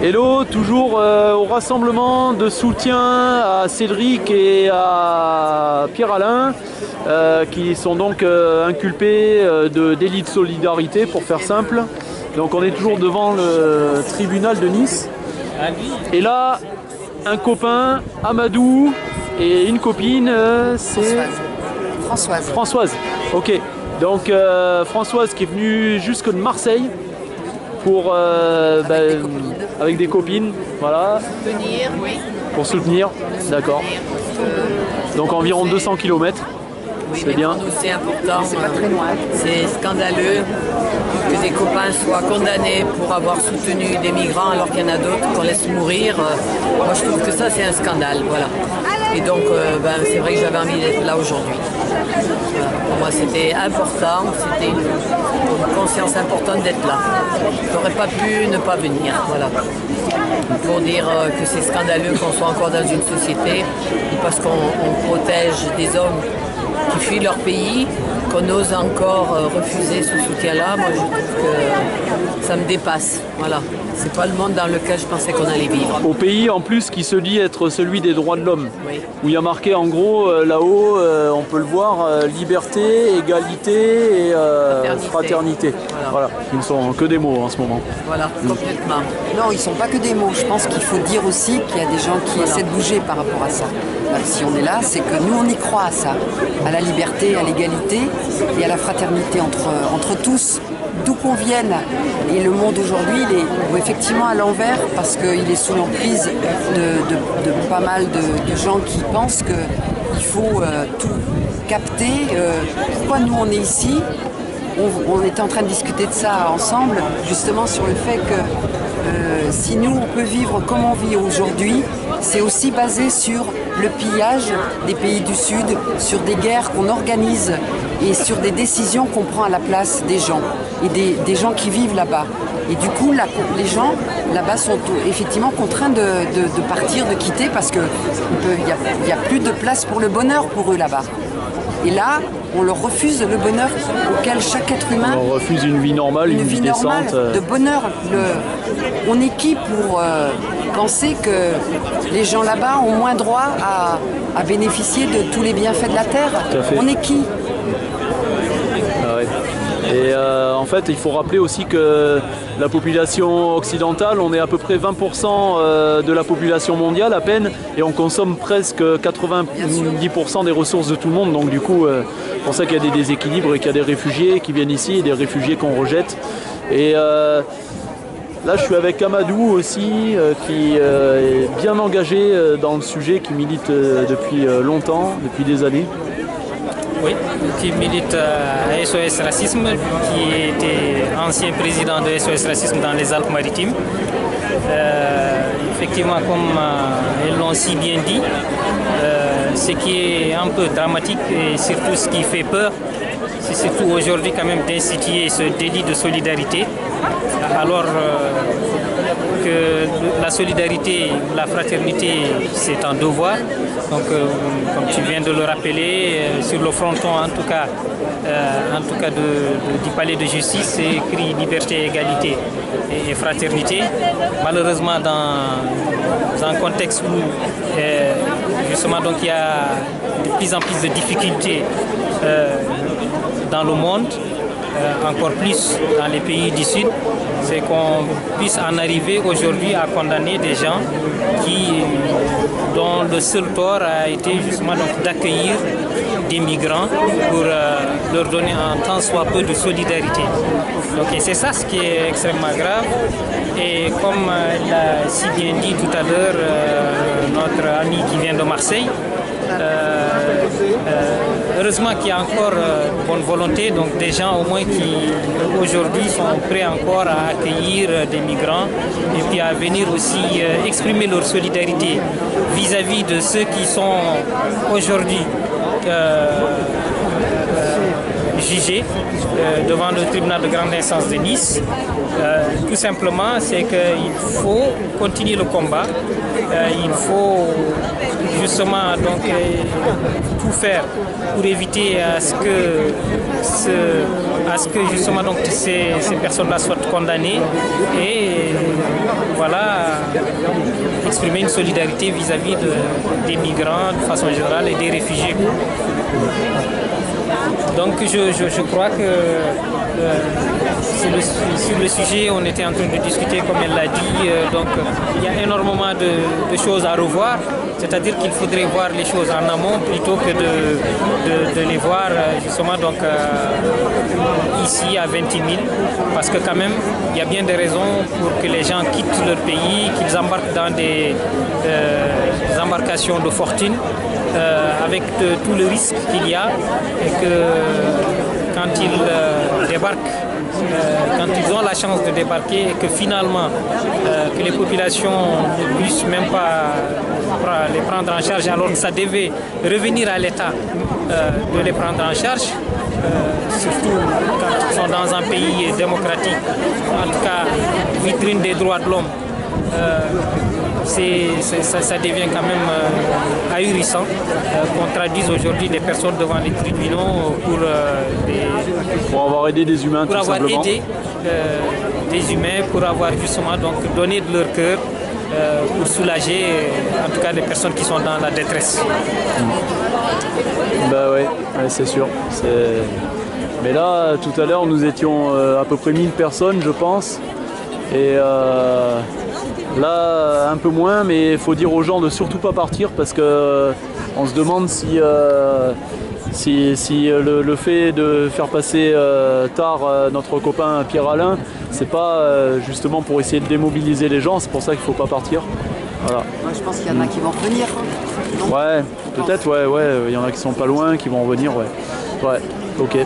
Hello, toujours au rassemblement de soutien à Cédric et à Pierre-Alain qui sont donc inculpés de délit de solidarité pour faire simple. Donc on est toujours devant le tribunal de Nice. Et là, un copain, Amadou, et une copine, c'est... Françoise. Françoise, ok. Donc Françoise qui est venue jusque de Marseille pour avec des copines, voilà. Venir, oui. Pour soutenir, d'accord. Donc environ 200 km. Oui, c'est bien. Pour nous, c'est important. C'est pas très loin. C'est scandaleux que des copains soient condamnés pour avoir soutenu des migrants alors qu'il y en a d'autres qu'on laisse mourir. Moi, je trouve que ça, c'est un scandale. Voilà. Et donc, c'est vrai que j'avais envie d'être là aujourd'hui. Voilà. Pour moi, c'était important. C'était une conscience importante d'être là. Je n'aurais pas pu ne pas venir. Voilà. Pour dire que c'est scandaleux qu'on soit encore dans une société parce qu'on protège des hommes qui fuient leur pays, qu'on ose encore refuser ce soutien-là. Moi, je trouve que ça me dépasse. Voilà. C'est pas le monde dans lequel je pensais qu'on allait vivre. Au pays, en plus, qui se dit être celui des droits de l'homme. Oui. Où il y a marqué, en gros, là-haut, on peut le voir, liberté, égalité et fraternité. Voilà. Qui ne sont que des mots en ce moment. Voilà, complètement. Non, ils ne sont pas que des mots. Je pense qu'il faut dire aussi qu'il y a des gens qui essaient de bouger par rapport à ça. Si on est là, c'est que nous, on y croit à ça. À la liberté, à l'égalité et à la fraternité entre tous. D'où qu'on vienne. Et le monde aujourd'hui, il est effectivement à l'envers parce qu'il est sous l'emprise de pas mal de gens qui pensent qu'il faut tout capter. Pourquoi nous, on est ici? On était en train de discuter de ça ensemble, justement sur le fait que si nous, on peut vivre comme on vit aujourd'hui, c'est aussi basé sur le pillage des pays du Sud, sur des guerres qu'on organise et sur des décisions qu'on prend à la place des gens et des gens qui vivent là-bas. Et du coup, les gens là-bas sont effectivement contraints de partir, de quitter parce qu'il n'y a plus de place pour le bonheur pour eux là-bas. Et là, on leur refuse le bonheur auquel chaque être humain... On refuse une vie normale, une vie normale, décente. de bonheur. On est qui pour penser que les gens là-bas ont moins droit à bénéficier de tous les bienfaits de la Terre? On est qui? Ah ouais. Et en fait, il faut rappeler aussi que la population occidentale, on est à peu près 20% de la population mondiale à peine, et on consomme presque 90% des ressources de tout le monde. Donc du coup, c'est pour ça qu'il y a des déséquilibres et qu'il y a des réfugiés qui viennent ici et des réfugiés qu'on rejette. Et là, je suis avec Amadou aussi, qui est bien engagé dans le sujet, qui milite depuis longtemps, depuis des années. Oui, qui milite à SOS Racisme, qui était ancien président de SOS Racisme dans les Alpes-Maritimes. Effectivement, comme ils l'ont si bien dit, ce qui est un peu dramatique et surtout ce qui fait peur, c'est surtout aujourd'hui quand même d'instituer ce délit de solidarité, alors que la solidarité, la fraternité, c'est un devoir. Donc, comme tu viens de le rappeler, sur le fronton, en tout cas du palais de justice, c'est écrit liberté, égalité et fraternité. Malheureusement, dans un contexte où justement donc il y a de plus en plus de difficultés dans le monde, encore plus dans les pays du Sud, c'est qu'on puisse en arriver aujourd'hui à condamner des gens dont le seul tort a été justement d'accueillir des migrants pour leur donner un tant soit peu de solidarité. Donc c'est ça ce qui est extrêmement grave. Et comme l'a si bien dit tout à l'heure notre ami qui vient de Marseille, heureusement qu'il y a encore bonne volonté, donc des gens au moins qui aujourd'hui sont prêts encore à accueillir des migrants et puis à venir aussi exprimer leur solidarité vis-à-vis de ceux qui sont aujourd'hui jugés devant le tribunal de grande instance de Nice. Tout simplement, c'est qu'il faut continuer le combat. Il faut justement donc tout faire pour éviter à ce que justement donc ces personnes-là soient condamnées et voilà exprimer une solidarité vis-à-vis des migrants de façon générale et des réfugiés. Donc je crois que sur le sujet, on était en train de discuter, comme elle l'a dit, donc il y a énormément de choses à revoir, c'est-à-dire qu'il faudrait voir les choses en amont plutôt que de les voir justement donc, ici à 28 000, parce que quand même, il y a bien des raisons pour que les gens quittent leur pays, qu'ils embarquent dans des embarcations de fortune, avec tout le risque qu'il y a, et que quand ils débarquent, quand ils ont la chance de débarquer et que finalement que les populations ne puissent même pas les prendre en charge alors que ça devait revenir à l'État de les prendre en charge, surtout quand ils sont dans un pays démocratique, en tout cas vitrine des droits de l'homme. Ça devient quand même ahurissant qu'on traduise aujourd'hui des personnes devant les tribunaux pour avoir aidé des humains, pour tout avoir simplement. aidé des humains, pour avoir justement donc donné de leur cœur pour soulager en tout cas les personnes qui sont dans la détresse. Bah ouais, c'est sûr. Mais là, tout à l'heure, nous étions à peu près 1000 personnes, je pense. Et là, un peu moins, mais il faut dire aux gens de surtout pas partir parce que on se demande si le fait de faire passer tard notre copain Pierre-Alain, c'est pas justement pour essayer de démobiliser les gens, c'est pour ça qu'il faut pas partir. Voilà. Moi, je pense qu'il y en a qui vont revenir. Non ? Ouais, peut-être, ouais, il y en a qui sont pas loin, qui vont revenir, ouais. Ouais, ok,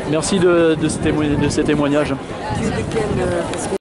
merci de ces témoignages. Tu es de quel, parce que